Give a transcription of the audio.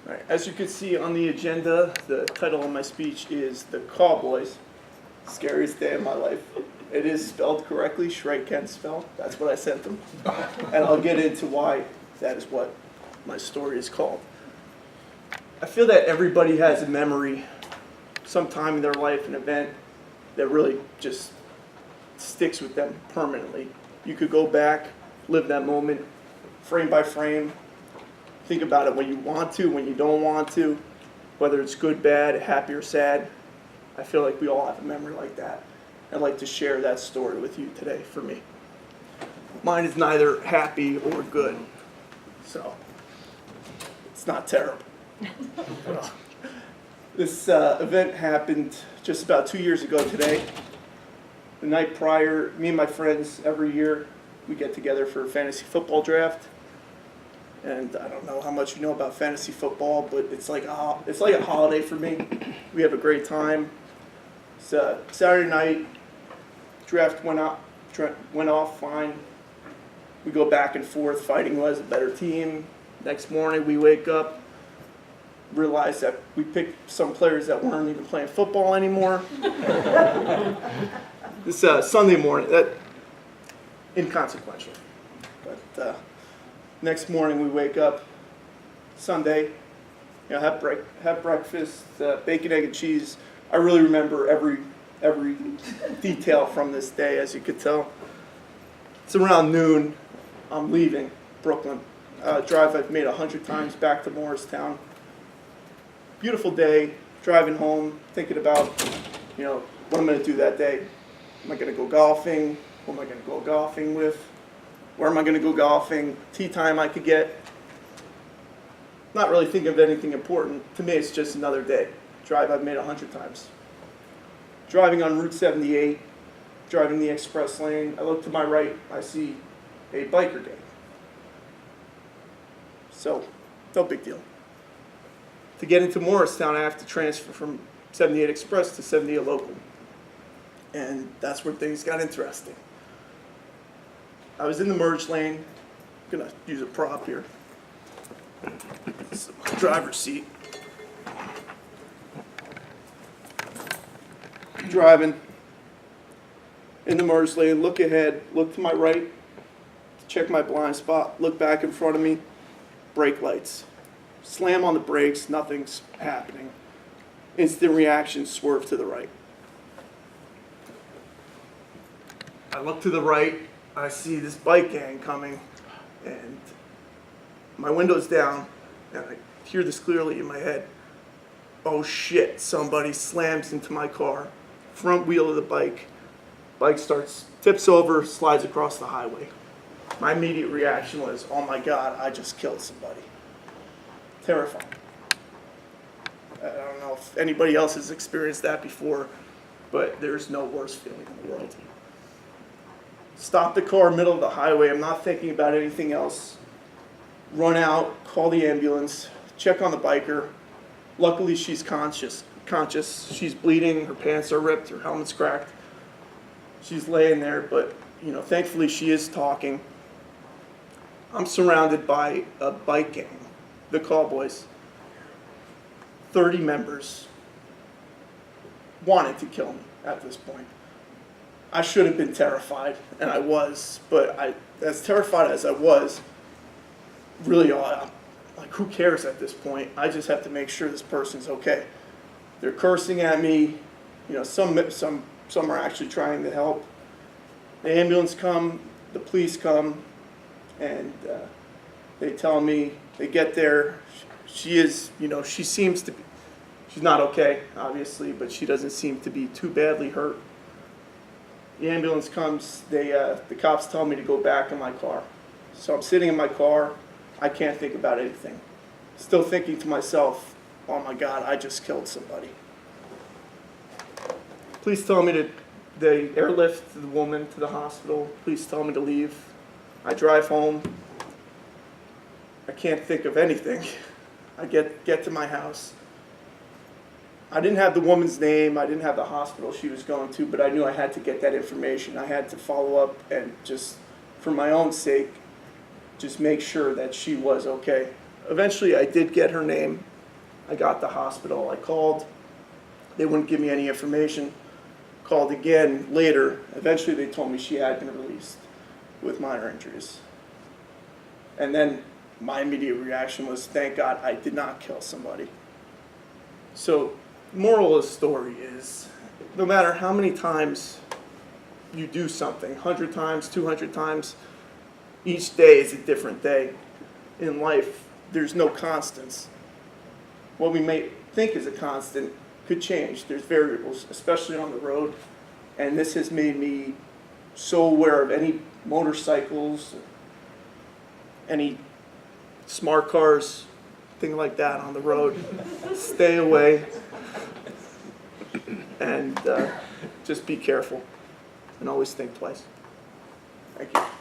All right. As you can see on the agenda, the title of my speech is The Cowboys. Scariest day of my life. It is spelled correctly, Shrike can spell. That's what I sent them. And I'll get into why that is what my story is called. I feel that everybody has a memory sometime in their life, an event that really just sticks with them permanently. You could go back, live that moment, frame by frame, think about it when you want to, when you don't want to, whether it's good, bad, happy, or sad. I feel like we all have a memory like that. I'd like to share that story with you today for me. Mine is neither happy or good, so it's not terrible. This event happened just about 2 years ago today. The night prior, me and my friends, every year, we get together for a fantasy football draft. And I don't know how much you know about fantasy football, but it's like a holiday for me. We have a great time. It's Saturday night. Draft went off fine. We go back and forth, fighting who has a better team. Next morning, we wake up, realize that we picked some players that weren't even playing football anymore. This Sunday morning, that inconsequential. But next morning, we wake up, Sunday, have breakfast, bacon, egg, and cheese. I really remember every detail from this day, as you could tell. It's around noon. I'm leaving Brooklyn. Drive I've made 100 times back to Morristown. Beautiful day, driving home, thinking about, what I'm going to do that day. Am I going to go golfing? Who am I going to go golfing with? Where am I going to go golfing? Tea time I could get. Not really thinking of anything important. To me, it's just another day. Drive I've made 100 times. Driving on Route 78, driving the express lane. I look to my right, I see a biker gang. So, no big deal. To get into Morristown, I have to transfer from 78 Express to 78 Local. And that's where things got interesting. I was in the merge lane. I'm going to use a prop here. This is my driver's seat. Driving in the merge lane, look ahead, look to my right, check my blind spot, look back in front of me, brake lights. Slam on the brakes, nothing's happening. Instant reaction, swerve to the right. I look to the right, I see this bike gang coming, and my window's down, and I hear this clearly in my head. Oh shit, somebody slams into my car. Front wheel of the bike tips over, slides across the highway. My immediate reaction was, oh my God, I just killed somebody. Terrifying. I don't know if anybody else has experienced that before, but there's no worse feeling in the world. Stop the car, middle of the highway. I'm not thinking about anything else. Run out, call the ambulance, check on the biker. Luckily, she's conscious. She's bleeding, her pants are ripped, her helmet's cracked. She's laying there, but thankfully she is talking. I'm surrounded by a bike gang, the Cowboys. 30 members wanted to kill me at this point. I should have been terrified, and I was, but as terrified as I was, really, who cares at this point? I just have to make sure this person's okay. They're cursing at me. Some are actually trying to help. The ambulance come, the police come, and they tell me, they get there. She is, she seems to be, she's not okay, obviously, but she doesn't seem to be too badly hurt. The ambulance comes, the cops tell me to go back in my car. So I'm sitting in my car, I can't think about anything. Still thinking to myself, oh my God, I just killed somebody. Please tell me they airlift the woman to the hospital. Please tell me to leave. I drive home. I can't think of anything. I get to my house. I didn't have the woman's name. I didn't have the hospital she was going to, but I knew I had to get that information. I had to follow up and just, for my own sake, just make sure that she was okay. Eventually, I did get her name. I got to the hospital. I called. They wouldn't give me any information. Called again later. Eventually they told me she had been released with minor injuries. And then my immediate reaction was, thank God I did not kill somebody. So, moral of the story is, no matter how many times you do something, 100 times, 200 times, each day is a different day. In life, there's no constants. What we may think is a constant could change. There's variables, especially on the road. And this has made me so aware of any motorcycles, any smart cars, thing like that on the road. Stay away and just be careful and always think twice. Thank you.